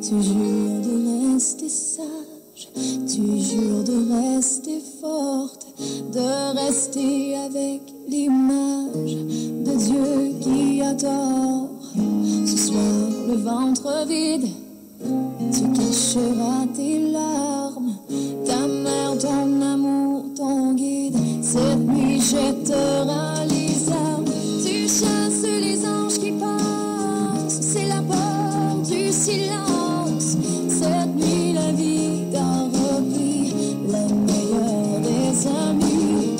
Tu jures de rester sage, tu jures de rester forte, de rester avec l'image de Dieu qui a tort. Ce soir, le ventre vide, tu cacheras tes larmes, ta mère, ton amour, ton guide. Cette nuit jettera les armes, tu chasses les anges qui passent, c'est la peur du silence. Cette nuit la vie t'a repris, la meilleure des amies.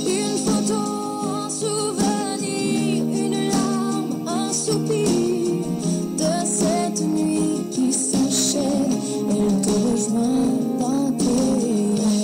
Une photo, un souvenir, une larme, un soupir de cette nuit qui s'achève. Elle te rejoint dans tes rêves.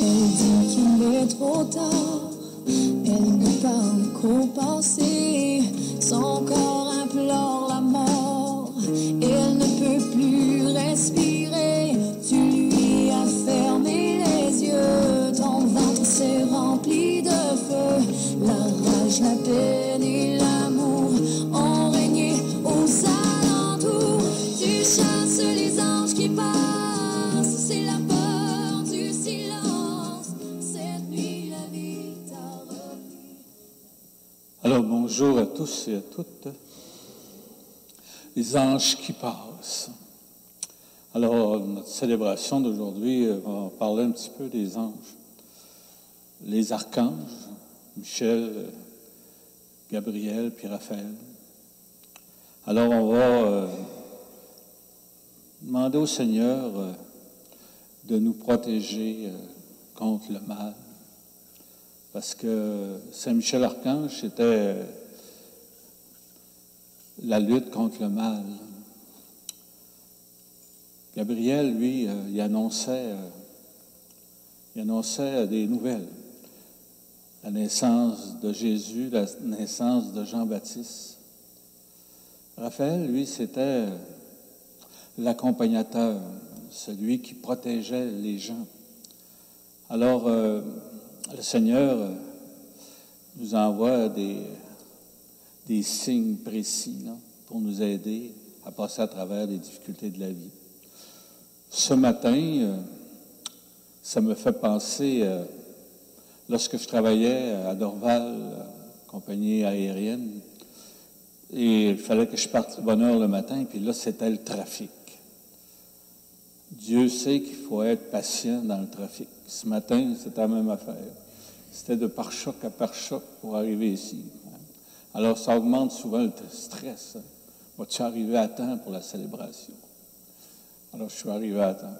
Elle dit qu'il est trop tard, elle ne parle qu'au passé, son corps implore la mort, elle ne peut plus respirer, tu lui as fermé les yeux, ton ventre s'est rempli de feu, la rage, la peine et l'amour ont régné aux alentours, tu chasses les anges qui passent, c'est la peur du silence, cette nuit la vie t'a repris. Alors bonjour à tous et à toutes. Les anges qui passent. Alors notre célébration d'aujourd'hui va parler un petit peu des anges. Les archanges, Michel, Gabriel, puis Raphaël. Alors on va demander au Seigneur de nous protéger contre le mal. Parce que Saint Michel Archange, c'était la lutte contre le mal. Gabriel, lui, il annonçait des nouvelles. La naissance de Jésus, la naissance de Jean-Baptiste. Raphaël, lui, c'était l'accompagnateur, celui qui protégeait les gens. Alors, le Seigneur nous envoie des signes précis là, pour nous aider à passer à travers les difficultés de la vie. Ce matin, ça me fait penser, lorsque je travaillais à Dorval, compagnie aérienne, et il fallait que je parte de bonne heure le matin, puis là, c'était le trafic. Dieu sait qu'il faut être patient dans le trafic. Ce matin, c'était la même affaire. C'était de pare-choc à pare-choc pour arriver ici. Alors, ça augmente souvent le stress. Vas-tu arriver à temps pour la célébration? Alors, je suis arrivé à temps.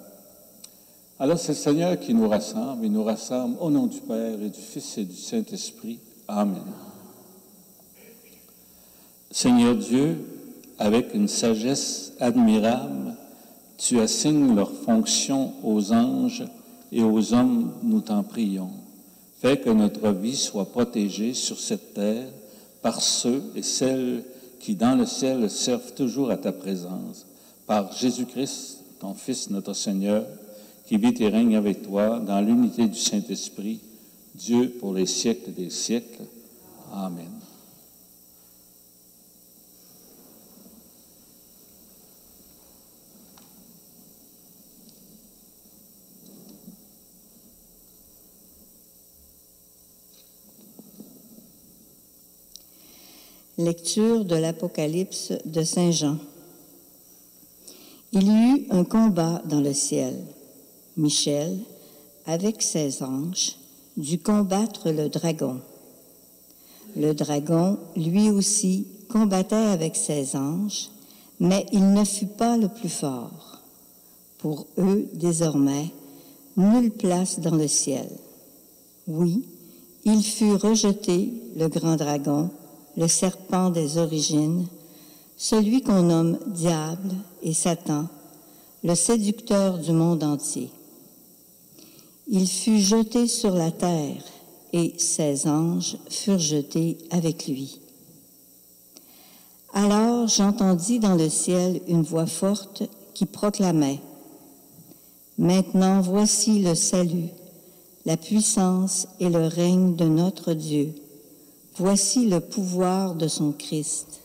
Alors, c'est le Seigneur qui nous rassemble. Il nous rassemble au nom du Père et du Fils et du Saint-Esprit. Amen. Seigneur Dieu, avec une sagesse admirable, tu assignes leurs fonctions aux anges et aux hommes, nous t'en prions. Fais que notre vie soit protégée sur cette terre par ceux et celles qui, dans le ciel, servent toujours à ta présence. Par Jésus-Christ, ton Fils, notre Seigneur, qui vit et règne avec toi dans l'unité du Saint-Esprit, Dieu pour les siècles des siècles. Amen. Lecture de l'Apocalypse de Saint Jean. Il y eut un combat dans le ciel. Michel, avec ses anges, dut combattre le dragon. Le dragon, lui aussi, combattait avec ses anges, mais il ne fut pas le plus fort. Pour eux, désormais, nulle place dans le ciel. Oui, il fut rejeté, le grand dragon, le serpent des origines, celui qu'on nomme Diable et Satan, le séducteur du monde entier. Il fut jeté sur la terre et ses anges furent jetés avec lui. Alors j'entendis dans le ciel une voix forte qui proclamait « Maintenant voici le salut, la puissance et le règne de notre Dieu. Voici le pouvoir de son Christ.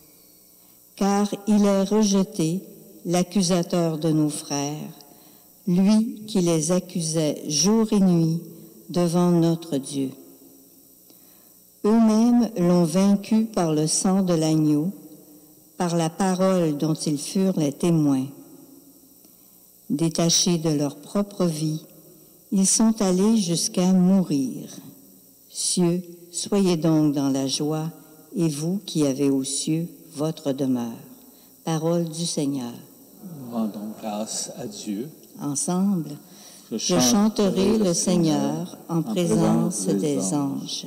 Car il est rejeté, l'accusateur de nos frères, lui qui les accusait jour et nuit devant notre Dieu. Eux-mêmes l'ont vaincu par le sang de l'agneau, par la parole dont ils furent les témoins. Détachés de leur propre vie, ils sont allés jusqu'à mourir. Cieux, soyez donc dans la joie, et vous qui avez aux cieux votre demeure. Parole du Seigneur. Nous rendons grâce à Dieu. Ensemble, je chanterai le Seigneur en présence des anges.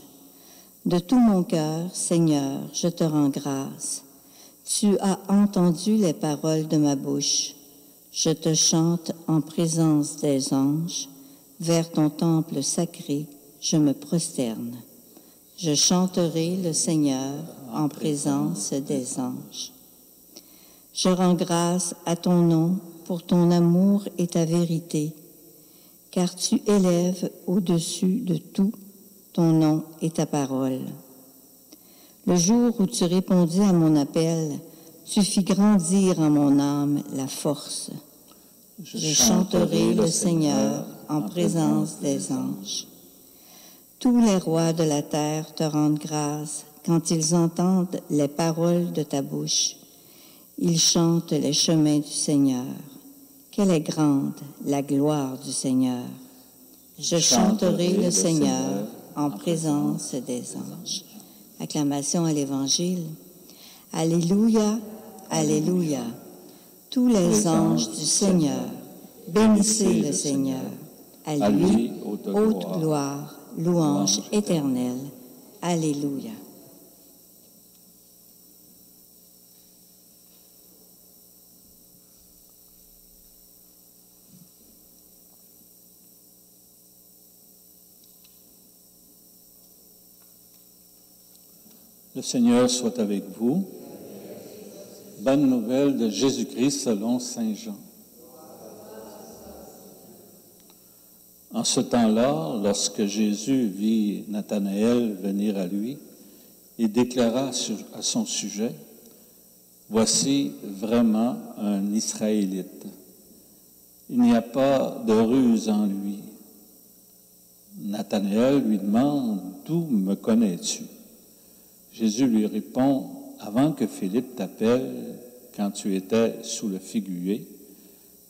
De tout mon cœur, Seigneur, je te rends grâce. Tu as entendu les paroles de ma bouche. Je te chante en présence des anges. Vers ton temple sacré, je me prosterne. Je chanterai le Seigneur en présence des anges. Je rends grâce à ton nom pour ton amour et ta vérité, car tu élèves au-dessus de tout ton nom et ta parole. Le jour où tu répondis à mon appel, tu fis grandir en mon âme la force. Je chanterai le Seigneur en présence des anges. Tous les rois de la terre te rendent grâce quand ils entendent les paroles de ta bouche. Ils chantent les chemins du Seigneur. Quelle est grande la gloire du Seigneur. Je chanterai le Seigneur en présence des anges. Acclamation à l'Évangile. Alléluia, Alléluia. Tous les anges du Seigneur, bénissez le Seigneur. À lui, haute gloire, louange éternelle. Alléluia. Le Seigneur soit avec vous. Bonne nouvelle de Jésus-Christ selon saint Jean. En ce temps-là, lorsque Jésus vit Nathanaël venir à lui, il déclara à son sujet, « Voici vraiment un Israélite. Il n'y a pas de ruse en lui. » Nathanaël lui demande, « D'où me connais-tu? » Jésus lui répond, « Avant que Philippe t'appelle, quand tu étais sous le figuier,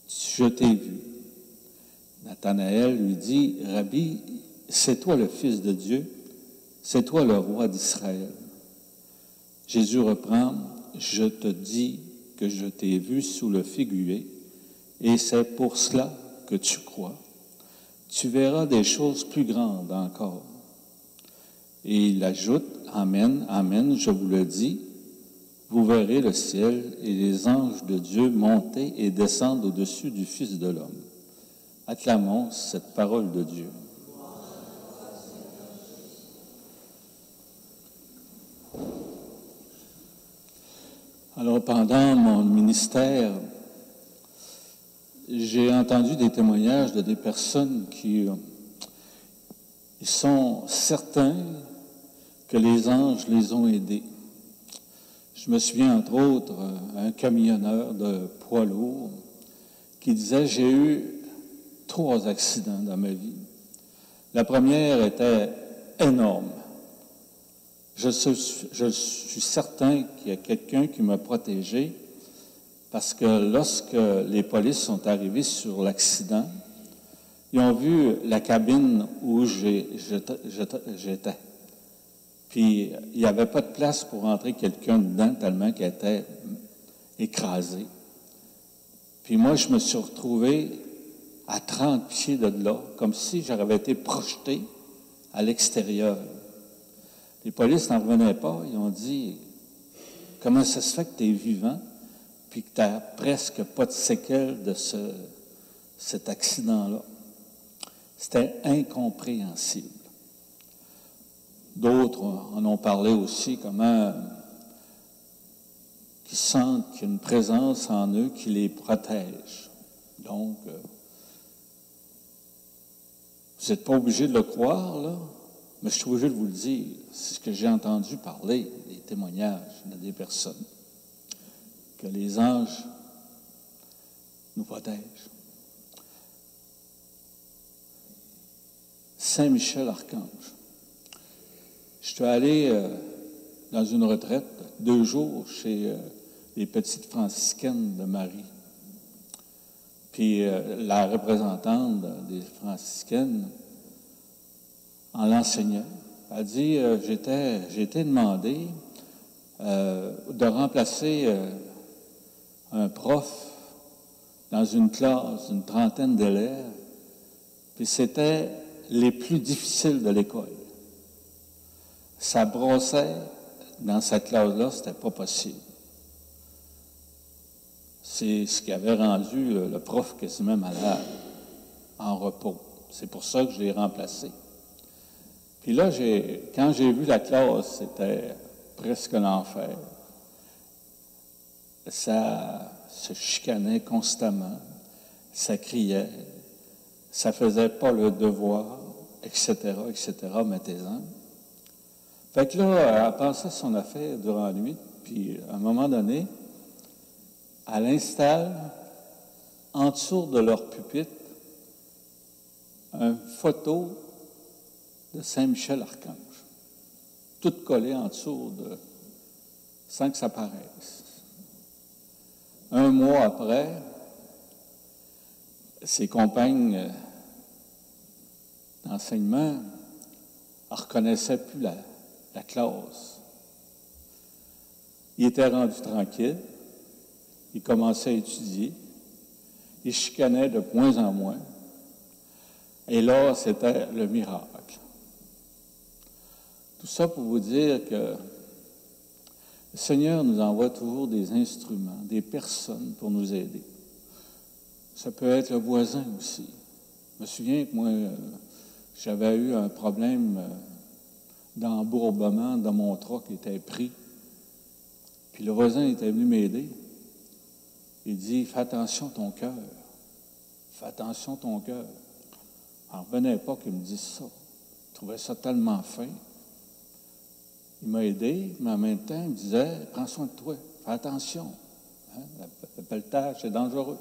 je t'ai vu. » Nathanaël lui dit, « Rabbi, c'est toi le Fils de Dieu, c'est toi le roi d'Israël. » Jésus reprend, « Je te dis que je t'ai vu sous le figuier, et c'est pour cela que tu crois. Tu verras des choses plus grandes encore. » Et il ajoute, « Amen, Amen, je vous le dis, vous verrez le ciel et les anges de Dieu monter et descendre au-dessus du Fils de l'homme. » Acclamons cette parole de Dieu. Alors, pendant mon ministère, j'ai entendu des témoignages de des personnes qui ils sont certains que les anges les ont aidés. Je me souviens, entre autres, un camionneur de poids lourd qui disait « J'ai eu 3 accidents dans ma vie. La première était énorme. Je suis certain qu'il y a quelqu'un qui m'a protégé parce que lorsque les polices sont arrivés sur l'accident, ils ont vu la cabine où j'étais. Puis, il n'y avait pas de place pour rentrer quelqu'un dedans tellement qu'il était écrasé. Puis moi, je me suis retrouvé à 30 pieds de là, comme si j'avais été projeté à l'extérieur. Les polices n'en revenaient pas. Ils ont dit, « Comment ça se fait que tu es vivant puis que tu n'as presque pas de séquelles de cet accident-là? » C'était incompréhensible. D'autres en ont parlé aussi, comment qu'ils sentent qu'il y a une présence en eux qui les protège. Donc, Vous n'êtes pas obligé de le croire, là, mais je suis obligé de vous le dire. C'est ce que j'ai entendu parler, les témoignages de des personnes, que les anges nous protègent. Saint Michel Archange. Je suis allé dans une retraite, 2 jours, chez les petites franciscaines de Marie. Puis la représentante des franciscaines, en l'enseignant, a dit j'ai été demandé de remplacer un prof dans une classe d'une trentaine d'élèves, puis c'était les plus difficiles de l'école. Ça brossait dans cette classe-là, c'était pas possible. C'est ce qui avait rendu le prof quasiment malade, en repos. C'est pour ça que je l'ai remplacé. Puis là, quand j'ai vu la classe, c'était presque l'enfer. Ça se chicanait constamment, ça criait, ça faisait pas le devoir, etc., mettez-en. Fait que là, elle pensait son affaire durant la nuit, puis à un moment donné, elle installe en dessous de leur pupitre une photo de Saint-Michel Archange, toute collée en dessous sans que ça paraisse. 1 mois après, ses compagnes d'enseignement ne reconnaissaient plus la classe. Il était rendu tranquille, il commençait à étudier, il chicanait de moins en moins, et là, c'était le miracle. Tout ça pour vous dire que le Seigneur nous envoie toujours des instruments, des personnes pour nous aider. Ça peut être le voisin aussi. Je me souviens que moi, j'avais eu un problème d'embourbement dans mon troc qui était pris. Puis le voisin était venu m'aider. Il dit, fais attention à ton cœur. Fais attention à ton cœur. Je n'en revenais pas qu'il me dise ça. Je trouvais ça tellement fin. Il m'a aidé, mais en même temps, il me disait, prends soin de toi, fais attention. Hein? Le pelletage, c'est dangereux.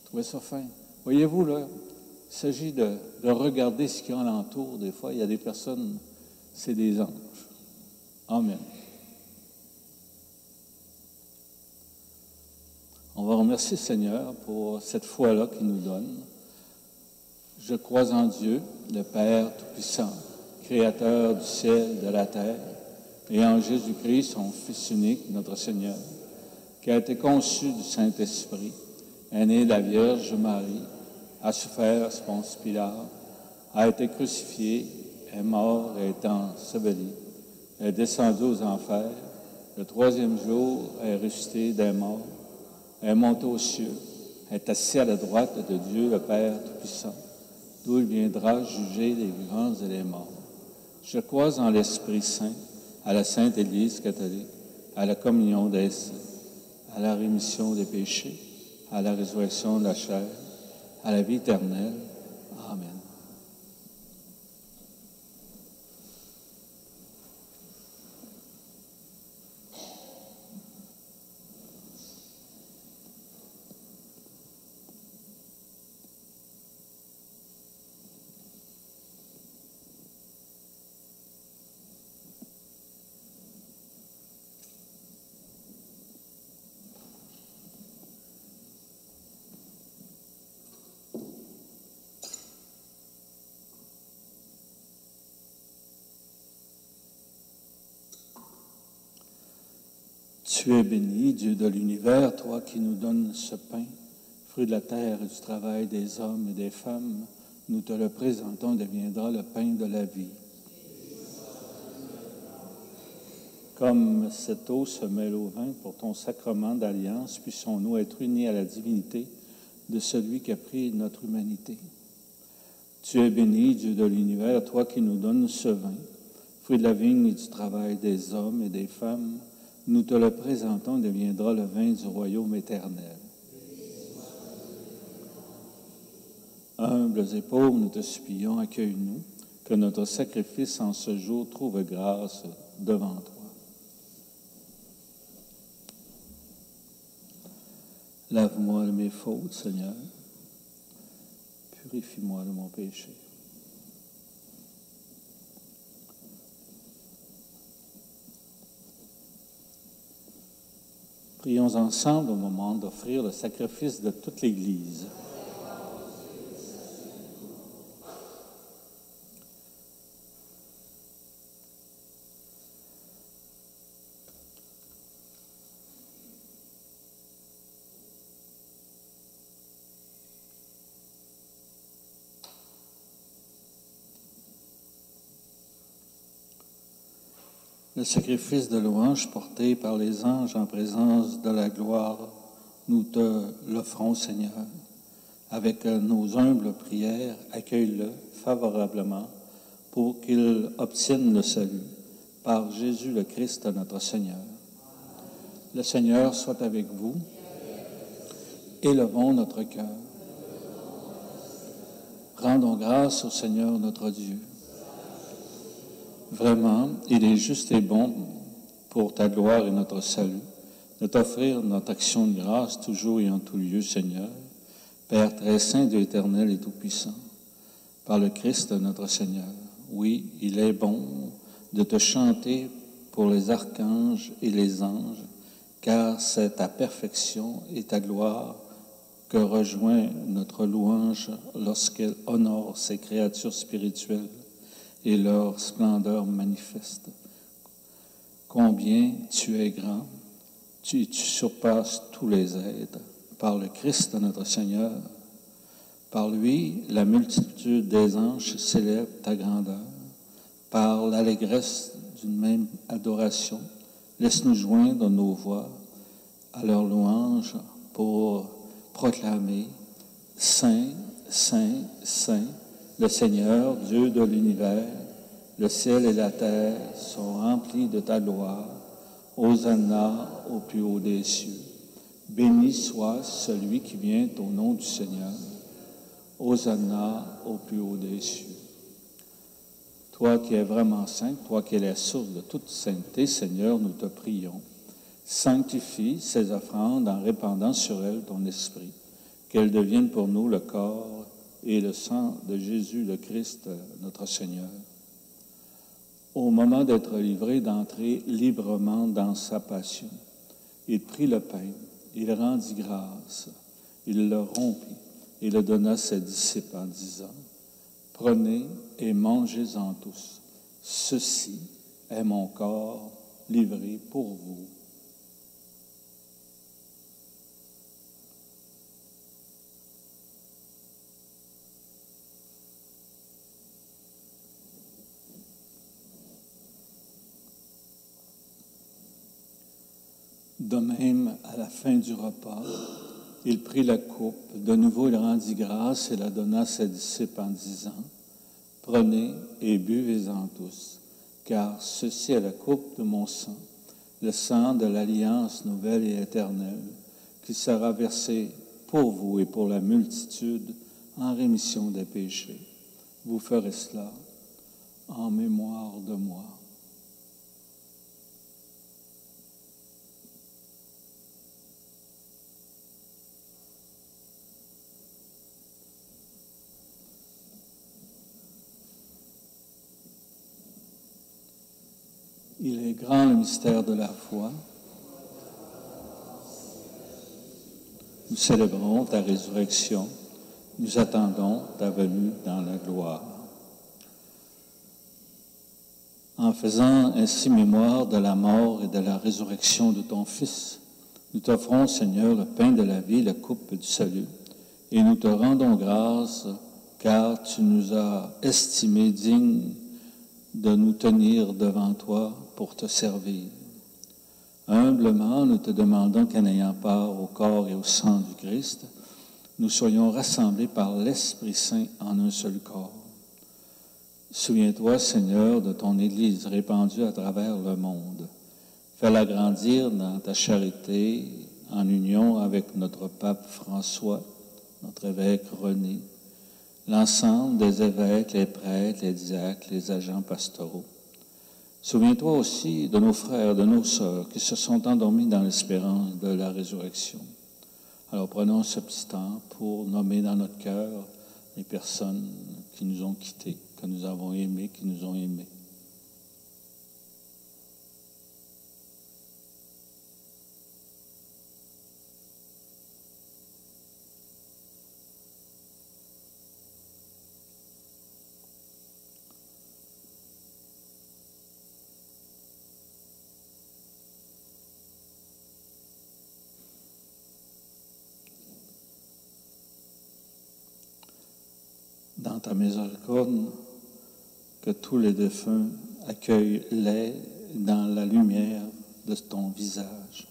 Je trouvais ça fin. Voyez-vous, là, il s'agit de regarder ce qu'il y a alentour. Des fois, il y a des personnes, c'est des anges. Amen. On va remercier le Seigneur pour cette foi-là qu'il nous donne. Je crois en Dieu, le Père Tout-Puissant, Créateur du ciel, de la terre, et en Jésus-Christ, son Fils unique, notre Seigneur, qui a été conçu du Saint-Esprit, est né de la Vierge Marie, a souffert sous Ponce Pilate, a été crucifié, est mort et est enseveli, est descendu aux enfers, le 3e jour est ressuscité des morts, est monté aux cieux, est assis à la droite de Dieu, le Père Tout-Puissant, d'où il viendra juger les vivants et les morts. Je crois en l'Esprit Saint, à la Sainte Église catholique, à la communion des saints, à la rémission des péchés, à la résurrection de la chair, à la vie éternelle. Amen. Tu es béni, Dieu de l'univers, toi qui nous donnes ce pain, fruit de la terre et du travail des hommes et des femmes. Nous te le présentons, deviendra le pain de la vie. Comme cette eau se mêle au vin pour ton sacrement d'alliance, puissions-nous être unis à la divinité de celui qui a pris notre humanité. Tu es béni, Dieu de l'univers, toi qui nous donnes ce vin, fruit de la vigne et du travail des hommes et des femmes. Nous te le présentons, deviendra le vin du royaume éternel. Humbles et pauvres, nous te supplions, accueille-nous, que notre sacrifice en ce jour trouve grâce devant toi. Lave-moi de mes fautes, Seigneur. Purifie-moi de mon péché. Prions ensemble au moment d'offrir le sacrifice de toute l'Église. Le sacrifice de louange porté par les anges en présence de la gloire, nous te l'offrons, Seigneur. Avec nos humbles prières, accueille-le favorablement pour qu'il obtienne le salut par Jésus le Christ, notre Seigneur. Le Seigneur soit avec vous. Élevons notre cœur. Rendons grâce au Seigneur notre Dieu. Vraiment, il est juste et bon pour ta gloire et notre salut de t'offrir notre action de grâce toujours et en tout lieu, Seigneur, Père très saint, Dieu éternel et tout-puissant, par le Christ notre Seigneur. Oui, il est bon de te chanter pour les archanges et les anges, car c'est ta perfection et ta gloire que rejoint notre louange lorsqu'elle honore ses créatures spirituelles et leur splendeur manifeste. Combien tu es grand, tu surpasses tous les êtres. Par le Christ notre Seigneur, par lui, la multitude des anges célèbre ta grandeur. Par l'allégresse d'une même adoration, laisse-nous joindre nos voix à leur louange pour proclamer « Saint, Saint, Saint ». Le Seigneur, Dieu de l'univers, le ciel et la terre sont remplis de ta gloire. Hosanna au plus haut des cieux. Béni soit celui qui vient au nom du Seigneur. Hosanna au plus haut des cieux. Toi qui es vraiment saint, toi qui es la source de toute sainteté, Seigneur, nous te prions. Sanctifie ces offrandes en répandant sur elles ton esprit, qu'elles deviennent pour nous le corps et le sang de Jésus le Christ, notre Seigneur. Au moment d'être livré, d'entrer librement dans sa passion, il prit le pain, il rendit grâce, il le rompit et le donna à ses disciples en disant, « Prenez et mangez-en tous. Ceci est mon corps livré pour vous. » De même, à la fin du repas, il prit la coupe, de nouveau il rendit grâce et la donna à ses disciples en disant, « Prenez et buvez-en tous, car ceci est la coupe de mon sang, le sang de l'alliance nouvelle et éternelle, qui sera versé pour vous et pour la multitude en rémission des péchés. Vous ferez cela en mémoire de moi. » Il est grand le mystère de la foi. Nous célébrons ta résurrection. Nous attendons ta venue dans la gloire. En faisant ainsi mémoire de la mort et de la résurrection de ton Fils, nous t'offrons, Seigneur, le pain de la vie, la coupe du salut, et nous te rendons grâce, car tu nous as estimés dignes de nous tenir devant toi pour te servir. Humblement, nous te demandons qu'en ayant part au corps et au sang du Christ, nous soyons rassemblés par l'Esprit Saint en un seul corps. Souviens-toi, Seigneur, de ton Église répandue à travers le monde. Fais-la grandir dans ta charité, en union avec notre pape François, notre évêque René, l'ensemble des évêques, les prêtres, les diacres, les agents pastoraux. Souviens-toi aussi de nos frères, de nos sœurs qui se sont endormis dans l'espérance de la résurrection. Alors prenons ce petit temps pour nommer dans notre cœur les personnes qui nous ont quittés, que nous avons aimées, qui nous ont aimés. Dans ta miséricorde, que tous les défunts accueillent-les dans la lumière de ton visage.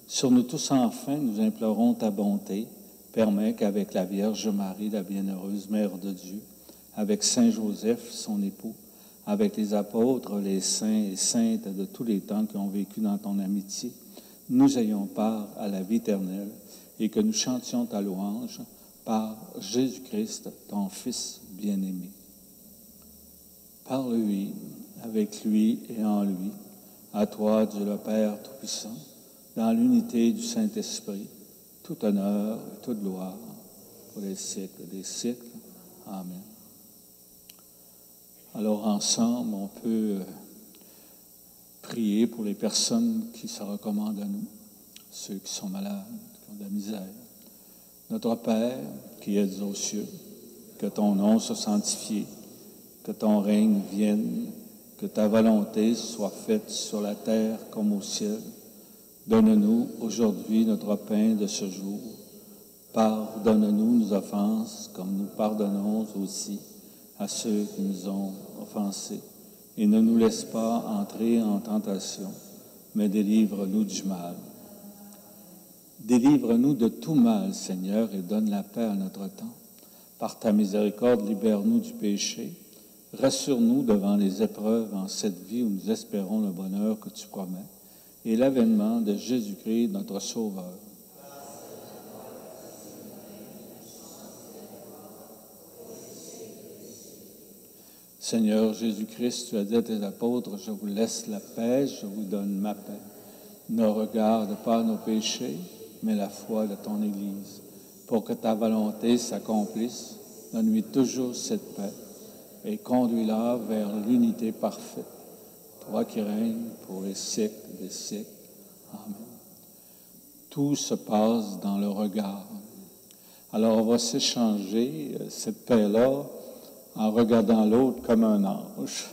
Sur nous tous, enfin, nous implorons ta bonté. Permets qu'avec la Vierge Marie, la bienheureuse Mère de Dieu, avec Saint Joseph, son époux, avec les apôtres, les saints et saintes de tous les temps qui ont vécu dans ton amitié, nous ayons part à la vie éternelle et que nous chantions ta louange par Jésus-Christ, ton Fils bien-aimé. Par lui, avec lui et en lui, à toi, Dieu le Père Tout-Puissant, dans l'unité du Saint-Esprit, tout honneur et toute gloire pour les siècles des siècles. Amen. Alors ensemble, on peut prier pour les personnes qui se recommandent à nous, ceux qui sont malades, qui ont de la misère. Notre Père, qui es aux cieux, que ton nom soit sanctifié, que ton règne vienne, que ta volonté soit faite sur la terre comme au ciel. Donne-nous aujourd'hui notre pain de ce jour. Pardonne-nous nos offenses, comme nous pardonnons aussi à ceux qui nous ont offensés. Et ne nous laisse pas entrer en tentation, mais délivre-nous du mal. Délivre-nous de tout mal, Seigneur, et donne la paix à notre temps. Par ta miséricorde, libère-nous du péché. Rassure-nous devant les épreuves en cette vie où nous espérons le bonheur que tu promets et l'avènement de Jésus-Christ, notre Sauveur. Seigneur Jésus-Christ, tu as dit à tes apôtres, je vous laisse la paix, je vous donne ma paix. Ne regarde pas nos péchés, mais la foi de ton Église. Pour que ta volonté s'accomplisse, donne-lui toujours cette paix et conduis-la vers l'unité parfaite. Toi qui règnes pour les siècles des siècles. Amen. Tout se passe dans le regard. Alors on va s'échanger cette paix-là en regardant l'autre comme un ange.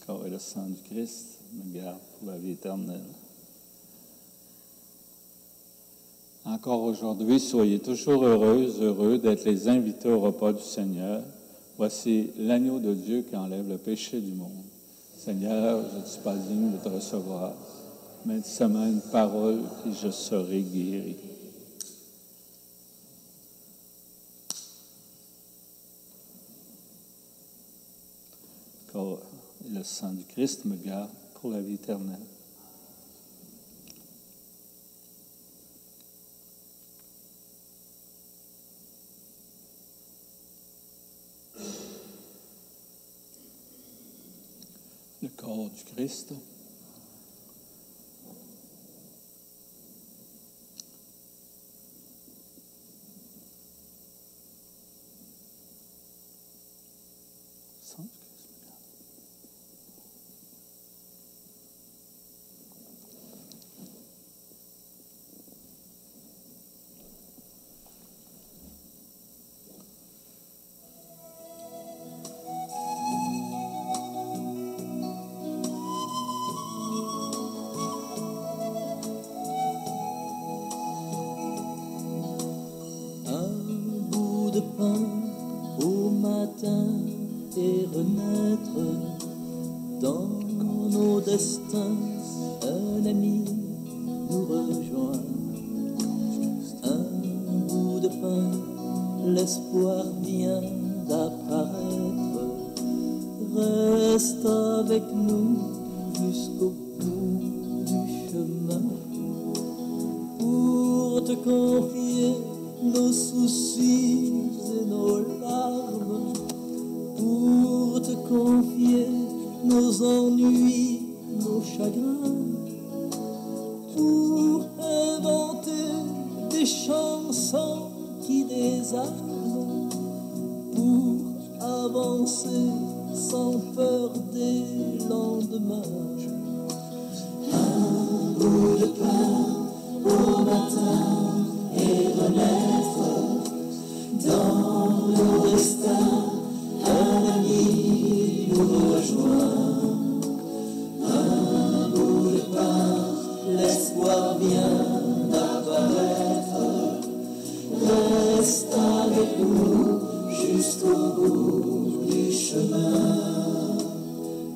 Corps et le sang du Christ me garde pour la vie éternelle. Encore aujourd'hui, soyez toujours heureux d'être les invités au repas du Seigneur. Voici l'agneau de Dieu qui enlève le péché du monde. Seigneur, je ne suis pas digne de te recevoir, mais dis seulement une parole et je serai guéri. Corps et le sang du Christ me garde pour la vie éternelle. Le corps du Christ. Sang du Christ. De pain au matin et renaître dans nos destins. Un ami nous rejoint, un bout de pain, l'espoir vient d'apparaître. reste avec nous jusqu'au bout du chemin pour te confier nos soucis et nos larmes, pour te confier nos ennuis, nos chagrins, pour inventer des chansons qui désarment, pour avancer sans peur des lendemains. Un bout de pain au matin et renaître dans nos destins. Un ami nous rejoint. Un bout de pain, l'espoir vient d'apparaître. Reste avec nous jusqu'au bout du chemin.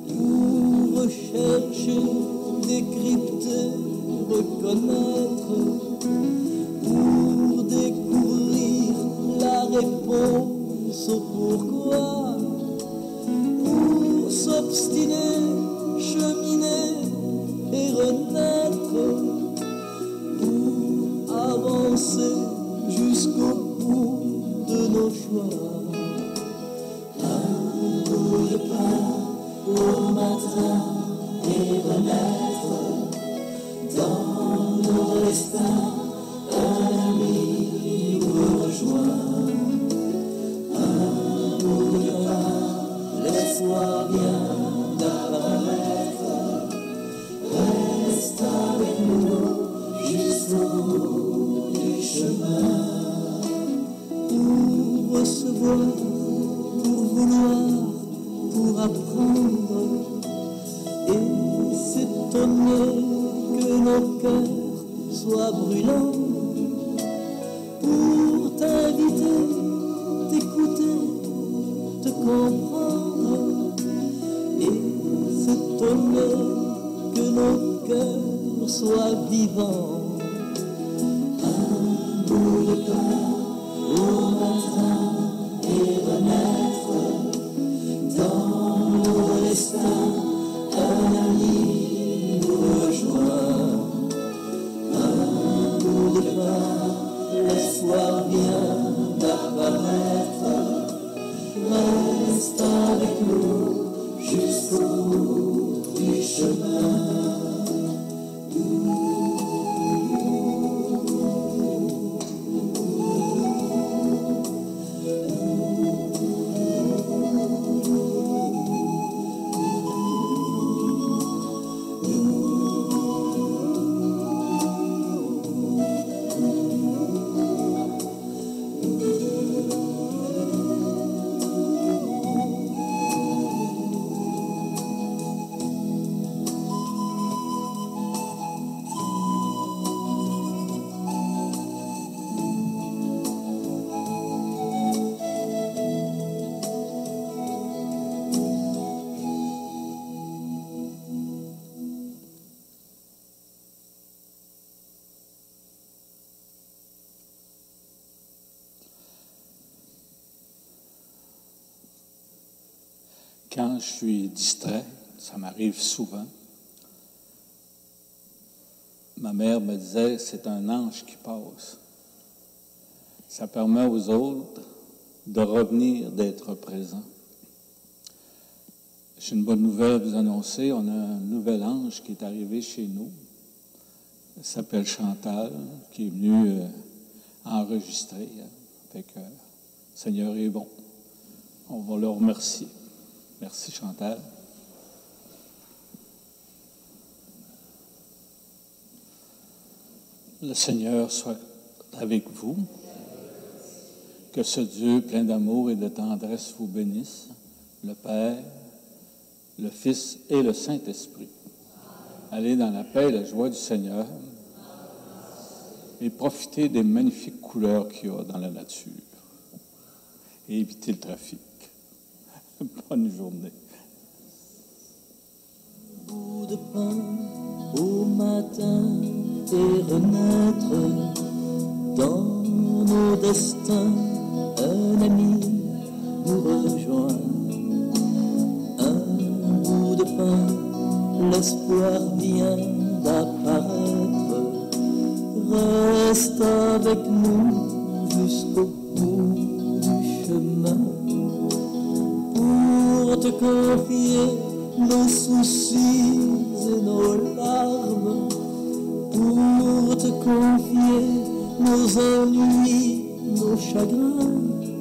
Pour rechercher, décrypter, reconnaître, pour découvrir la réponse au pourquoi, pour s'obstiner, cheminer et renaître, pour avancer jusqu'au bout de nos choix. Un bout de pain au matin et renaître dans nos destins. Un ami nous rejoint. Un bout de pain, l'espoir vient d'apparaître. Reste avec nous jusqu'au bout du chemin. Pour recevoir, pour vouloir, pour apprendre et s'étonner que nos cœurs soient brûlants, pour t'inviter, t'écouter, te comprendre et s'étonner que nos cœurs soient vivants. Un bout de pain au matin et renaître dans nos destins. Un ami nous rejoint. Un bout de pain, l'espoir vient d'apparaître. Reste avec nous jusqu'au bout du chemin. Quand je suis distrait, ça m'arrive souvent, ma mère me disait, c'est un ange qui passe. Ça permet aux autres de revenir, d'être présents. J'ai une bonne nouvelle à vous annoncer, on a un nouvel ange qui est arrivé chez nous. Il s'appelle Chantal, qui est venu enregistrer. Fait que le Seigneur est bon. On va le remercier. Merci Chantal. Le Seigneur soit avec vous. Que ce Dieu plein d'amour et de tendresse vous bénisse, le Père, le Fils et le Saint-Esprit. Allez dans la paix et la joie du Seigneur et profitez des magnifiques couleurs qu'il y a dans la nature. Et évitez le trafic. Bonne journée. Bout de pain au matin et renaître dans nos destins. Un ami nous rejoint. Un fin, l'espoir vient d'apparaître. Reste avec nous jusqu'au bout du chemin pour te confier nos soucis et nos larmes, pour te confier nos ennuis, nos chagrins.